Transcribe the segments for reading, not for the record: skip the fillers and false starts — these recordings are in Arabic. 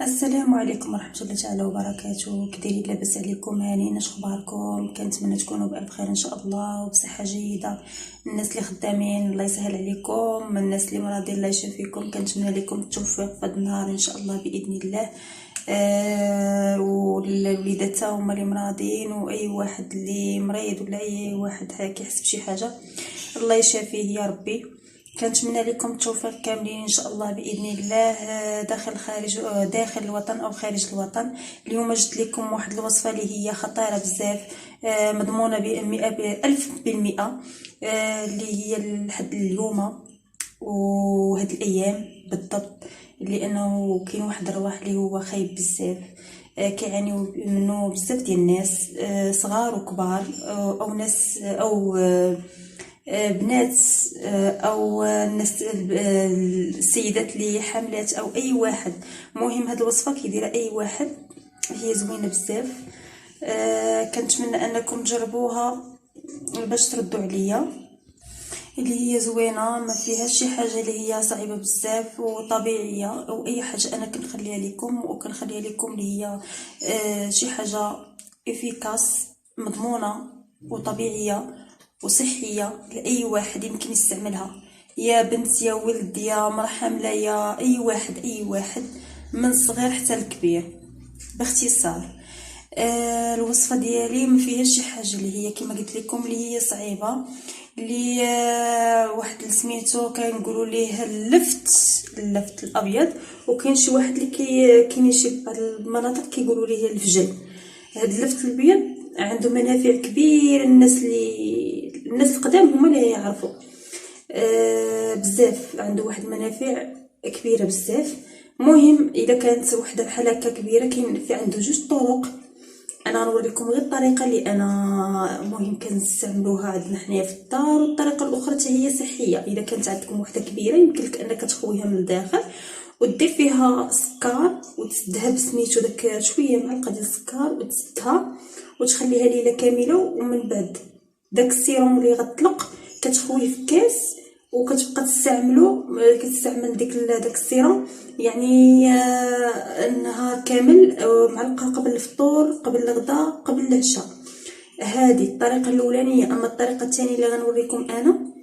السلام عليكم ورحمه الله تعالى وبركاته. كدايرين؟ لاباس عليكم؟ هانيين؟ اش اخباركم؟ كنتمنى تكونوا بالف خير ان شاء الله وبصحه جيده. الناس اللي خدامين الله يسهل عليكم، الناس اللي مرضين الله يشافيكم. كنتمنى لكم التوفيق في هذا النهار ان شاء الله باذن الله. والوليدات تا هما اللي مرضين، واي واحد اللي مريض ولا اي واحد كيحس بشي حاجه الله يشافيه يا ربي. كنتمنى لكم التوفيق كاملين ان شاء الله باذن الله، داخل خارج داخل الوطن او خارج الوطن. اليوم جبت لكم واحد الوصفه اللي هي خطيره بزاف، مضمونه ب100% اللي هي لحد اليوم وهاد الايام بالضبط، لانه كاين واحد الرواح اللي هو خايب بزاف، كيعانيو منه بزاف ديال الناس، صغار وكبار، او ناس او بنات، او الناس، السيدات اللي حاملات او اي واحد. مهم هاد الوصفه كيديرها اي واحد، هي زوينه بزاف. كنتمنى انكم تجربوها باش تردوا عليا. اللي هي زوينه، ما فيهاش شي حاجه اللي هي صعيبه بزاف، وطبيعيه او اي حاجه انا كنخليها لكم، وكنخليها لكم اللي هي شي حاجه افيكاس، مضمونه وطبيعيه وصحيه لاي واحد يمكن يستعملها، يا بنت يا ولد يا مرا حامله يا اي واحد، اي واحد من الصغير حتى الكبير. باختصار، الوصفه ديالي ما فيهاش شي حاجه اللي هي كما قلت لكم اللي هي صعيبه، اللي واحد سميتو كنقولوا ليه اللفت الابيض، وكاين شي واحد اللي كاين شي بعض المناطق كيقولوا ليه الفجل. هاد اللفت الابيض عنده منافع كبيره، الناس القدام هما اللي يعرفوا بزاف، عنده واحد المنافع كبيره بزاف. مهم اذا كانت وحده بحال هكا كبيره، كاين في عنده جوج طرق. انا غنوريكم غير الطريقه اللي انا مهم كنستعملوها عندنا حنايا في الدار، والطريقه الاخرى حتى هي صحيه. اذا كانت عندكم وحده كبيره يمكن لك انك تخويها من الداخل ودير فيها سكر وتسدها بسميتو داك شويه معلقه ديال السكر، وتسدها وتخليها ليله كامله، ومن بعد داك السيروم اللي غطلق كتخويه في كاس وكتبقى كتستعمل داك السيروم، يعني النهار كامل، معلقه قبل الفطور قبل الغداء قبل العشاء. هذه الطريقه الاولانيه. اما الطريقه الثانيه اللي غنوريكم انا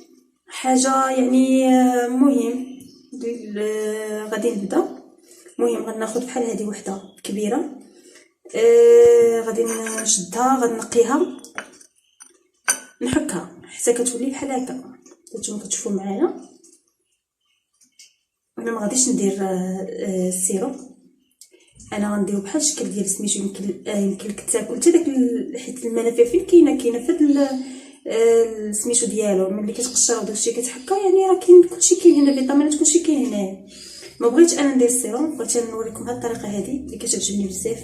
حاجه يعني مهم غادي نبدا. مهم غناخذ بحال هذه وحده كبيره، غادي نشدها، غنقيها، نحكها حتى كتولي بحال هكا. نتوما كتشوفوا معايا. انا ما غاديش ندير السيروم، انا غنديرو بحال الشكل ديال سميتو. يمكن لك تاكل حتى داك حيت المنافع فين كاينه في هاد سميتو ديالو. ملي كتقشرو داكشي كتحكا، يعني راه كاين كلشي، كاين هنا فيتامينات كلشي كاين هنايا. ما بغيتش انا ندير السيروم، بغيت نوريكم هاد الطريقه هذه اللي كتعجبني بزاف.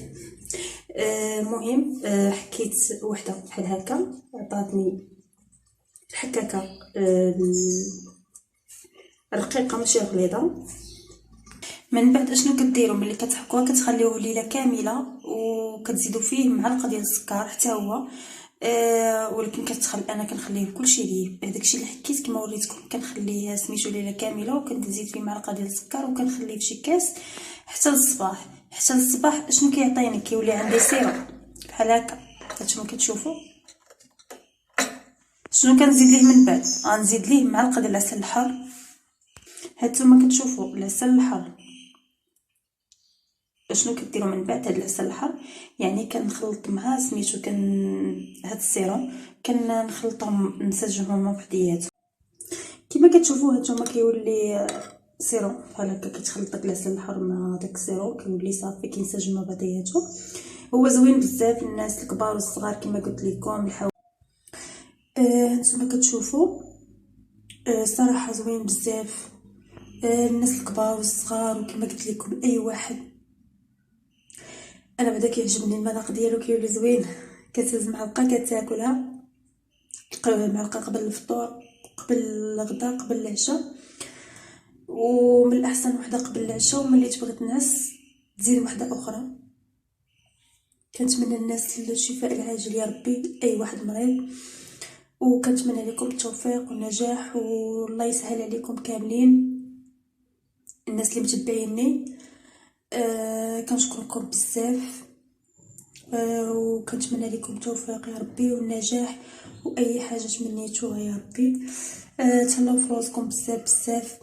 مهم حكيت وحده بحال هكا، عطاتني الحكاكه رقيقه ماشي غليظه. من بعد اشنو كديروا ملي كتحكوها؟ كتخليوه ليله كامله وكتزيدوا فيه معلقه ديال السكر حتى هو، ولكن انا كنخليه كلشي ليه داكشي اللي حكيت كما وريتكم. كنخليه سميتو ليله كامله وكنزيد فيه معلقه ديال السكر وكنخليه في شي كاس حتى للصباح. اشنو كيعطيني؟ كيولي عندي سيرم بحال هكا. هانتوما كتشوفوا شنو كنزيد ليه من بعد؟ غنزيد ليه معلقه ديال العسل الحار. هانتوما كتشوفوا العسل الحار. شنو كديروا من بعد هاد العسل الحار؟ يعني كنخلط مع سميتو هاد السيروم، كنخلطهم نسجمهم مع بعضياتهم. كما كتشوفوا هانتوما كيولي سيروم بحال هكا. كيتخلط داك العسل الحار مع داك السيروم، كيولي صافي كينسجم مع بعضياتهم. هو زوين بزاف للناس الكبار والصغار كما قلت لكم. هانتوما كتشوفوا صراحه زوين بزاف، الناس الكبار والصغار، وكما قلت لكم اي واحد. انا بدا كيعجبني المذاق ديالو، كيولي زوين. كتهز معلقه كتاكلها، معلقه قبل الفطور قبل الغداء قبل العشاء، ومن الاحسن وحده قبل العشاء، وملي تبغي تنعس تزيد وحده اخرى. كنتمنى الناس الشفاء العاجل يا ربي اي واحد مريض، وكنتمنى لكم التوفيق والنجاح، والله يسهل عليكم كاملين الناس اللي متبعيني. كنشكركم بزاف. وكنتمنى لكم التوفيق يا ربي والنجاح واي حاجه تمنيتوها يا ربي. تهلاو في راسكم بزاف بزاف،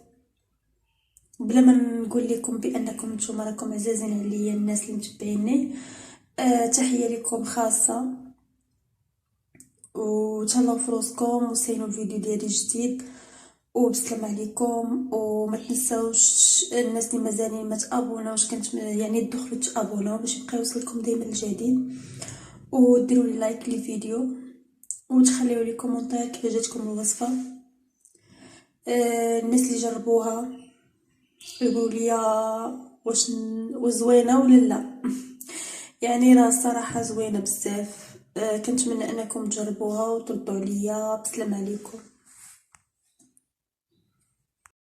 بلا ما نقول لكم بانكم نتوما راكم عزازين عليا الناس اللي متبعيني. تحيه لكم خاصه، وتهلاو في راسكم وسينوا الفيديو ديالي جديد. وبسلام عليكم، وما تنساوش الناس اللي مازالين ما تابوناوش كنت يعني تدخلوا تابوناو باش يبقى يوصلكم دائما الجديد، وديروا لي لايك للفيديو، وتخليوا لي كومونتير كيف جاتكم الوصفه. الناس اللي جربوها يقولوا لي واش زوينه ولا لا. يعني راه الصراحه زوينه بزاف. كنتمنى انكم تجربوها وتردوا عليا. بسلام عليكم.